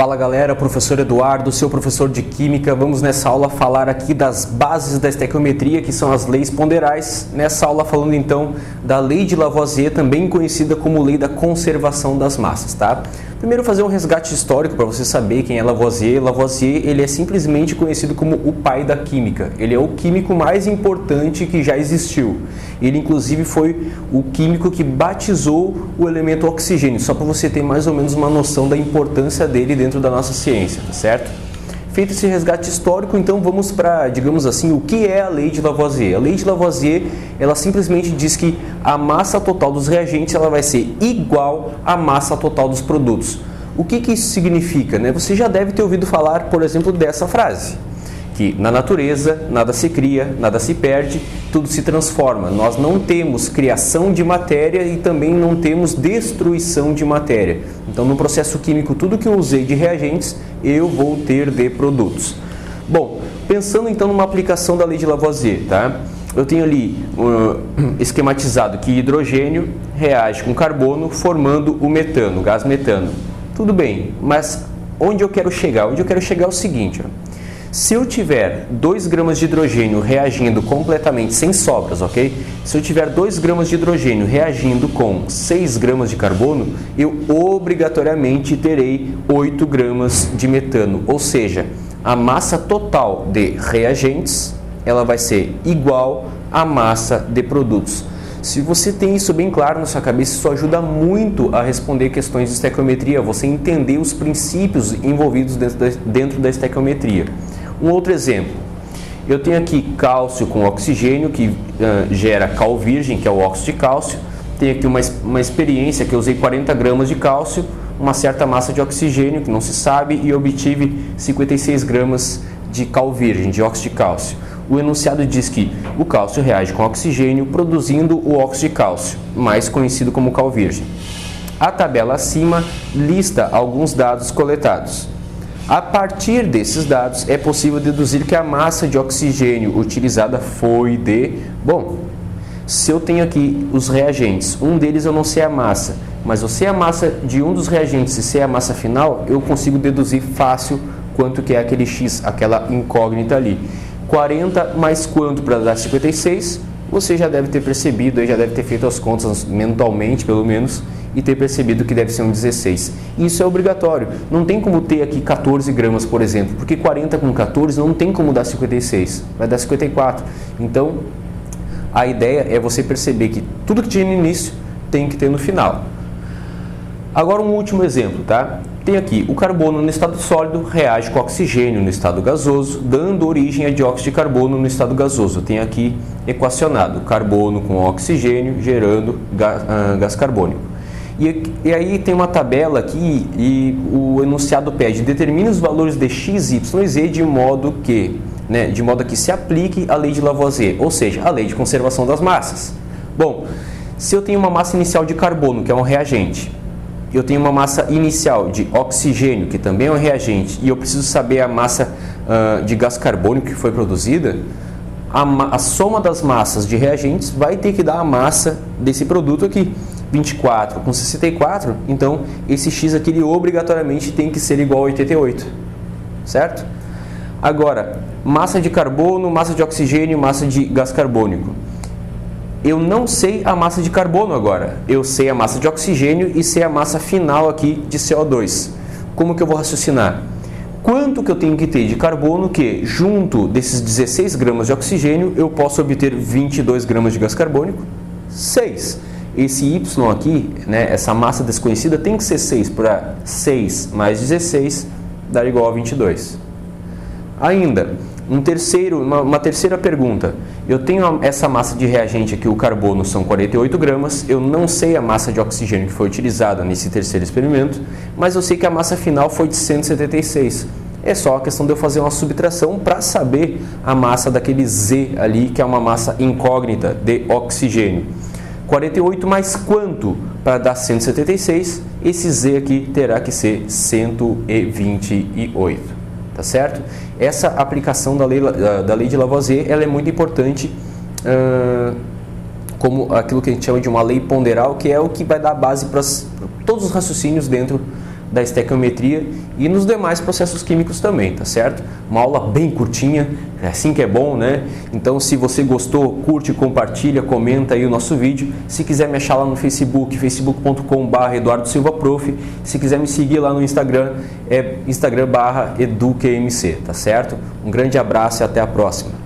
Fala galera, professor Eduardo, seu professor de Química. Vamos nessa aula falar aqui das bases da estequiometria, que são as leis ponderais. Nessa aula falando então da lei de Lavoisier, também conhecida como lei da conservação das massas, tá? Primeiro fazer um resgate histórico para você saber quem é Lavoisier. Lavoisier, ele é simplesmente conhecido como o pai da química. Ele é o químico mais importante que já existiu. Ele inclusive foi o químico que batizou o elemento oxigênio, só para você ter mais ou menos uma noção da importância dele dentro da nossa ciência, tá certo? Feito esse resgate histórico, então vamos para, digamos assim, o que é a lei de Lavoisier? A lei de Lavoisier, ela simplesmente diz que a massa total dos reagentes ela vai ser igual à massa total dos produtos. O que isso significa, né? Você já deve ter ouvido falar, por exemplo, dessa frase, que na natureza nada se cria, nada se perde, tudo se transforma. Nós não temos criação de matéria e também não temos destruição de matéria. Então, no processo químico, tudo que eu usei de reagentes, eu vou ter de produtos. Bom, pensando então numa aplicação da lei de Lavoisier, tá? Eu tenho ali esquematizado que hidrogênio reage com carbono formando o metano, o gás metano. Tudo bem, mas onde eu quero chegar? Onde eu quero chegar é o seguinte, ó. Se eu tiver 2 gramas de hidrogênio reagindo completamente sem sobras, ok? Se eu tiver 2 gramas de hidrogênio reagindo com 6 gramas de carbono, eu obrigatoriamente terei 8 gramas de metano. Ou seja, a massa total de reagentes ela vai ser igual à massa de produtos. Se você tem isso bem claro na sua cabeça, isso ajuda muito a responder questões de estequiometria, você entender os princípios envolvidos dentro da estequiometria. Um outro exemplo, eu tenho aqui cálcio com oxigênio, que gera cal virgem, que é o óxido de cálcio. Tenho aqui uma experiência que eu usei 40 gramas de cálcio, uma certa massa de oxigênio, que não se sabe, e obtive 56 gramas de cal virgem, de óxido de cálcio. O enunciado diz que o cálcio reage com oxigênio, produzindo o óxido de cálcio, mais conhecido como cal virgem. A tabela acima lista alguns dados coletados. A partir desses dados, é possível deduzir que a massa de oxigênio utilizada foi de... Bom, se eu tenho aqui os reagentes, um deles eu não sei a massa, mas eu sei a massa de um dos reagentes e sei a massa final, eu consigo deduzir fácil quanto que é aquele X, aquela incógnita ali. 40 mais quanto para dar 56, você já deve ter percebido, já deve ter feito as contas mentalmente, pelo menos, e ter percebido que deve ser um 16. Isso é obrigatório. Não tem como ter aqui 14 gramas, por exemplo, porque 40 com 14 não tem como dar 56, vai dar 54. Então, a ideia é você perceber que tudo que tinha no início tem que ter no final. Agora um último exemplo, tá? Tem aqui o carbono no estado sólido reage com oxigênio no estado gasoso, dando origem a dióxido de carbono no estado gasoso. Tem aqui equacionado carbono com oxigênio gerando gás carbônico. E aí tem uma tabela aqui e o enunciado pede: determine os valores de x, y e z de modo que se aplique a lei de Lavoisier, ou seja, a lei de conservação das massas. Bom, se eu tenho uma massa inicial de carbono, que é um reagente, eu tenho uma massa inicial de oxigênio, que também é um reagente, e eu preciso saber a massa de gás carbônico que foi produzida, a soma das massas de reagentes vai ter que dar a massa desse produto aqui. 24 com 64, então esse X aqui ele obrigatoriamente tem que ser igual a 88, certo? Agora, massa de carbono, massa de oxigênio, massa de gás carbônico. Eu não sei a massa de carbono agora, eu sei a massa de oxigênio e sei a massa final aqui de CO2. Como que eu vou raciocinar? Quanto que eu tenho que ter de carbono que, junto desses 16 gramas de oxigênio, eu posso obter 22 gramas de gás carbônico? 6. Esse Y aqui, né, essa massa desconhecida, tem que ser 6 para 6 mais 16 dar igual a 22. Ainda, uma terceira pergunta. Eu tenho essa massa de reagente aqui, o carbono, são 48 gramas. Eu não sei a massa de oxigênio que foi utilizada nesse terceiro experimento, mas eu sei que a massa final foi de 176. É só a questão de eu fazer uma subtração para saber a massa daquele Z ali, que é uma massa incógnita de oxigênio. 48 mais quanto para dar 176? Esse Z aqui terá que ser 128, tá certo? Essa aplicação da lei de Lavoisier, ela é muito importante, como aquilo que a gente chama de uma lei ponderal, que é o que vai dar base para todos os raciocínios dentro da estequiometria e nos demais processos químicos também, tá certo? Uma aula bem curtinha, é assim que é bom, né? Então, se você gostou, curte, compartilha, comenta aí o nosso vídeo. Se quiser me achar lá no Facebook, facebook.com/EduardoSilvaProf. Se quiser me seguir lá no Instagram, é Instagram/EduQMC, tá certo? Um grande abraço e até a próxima.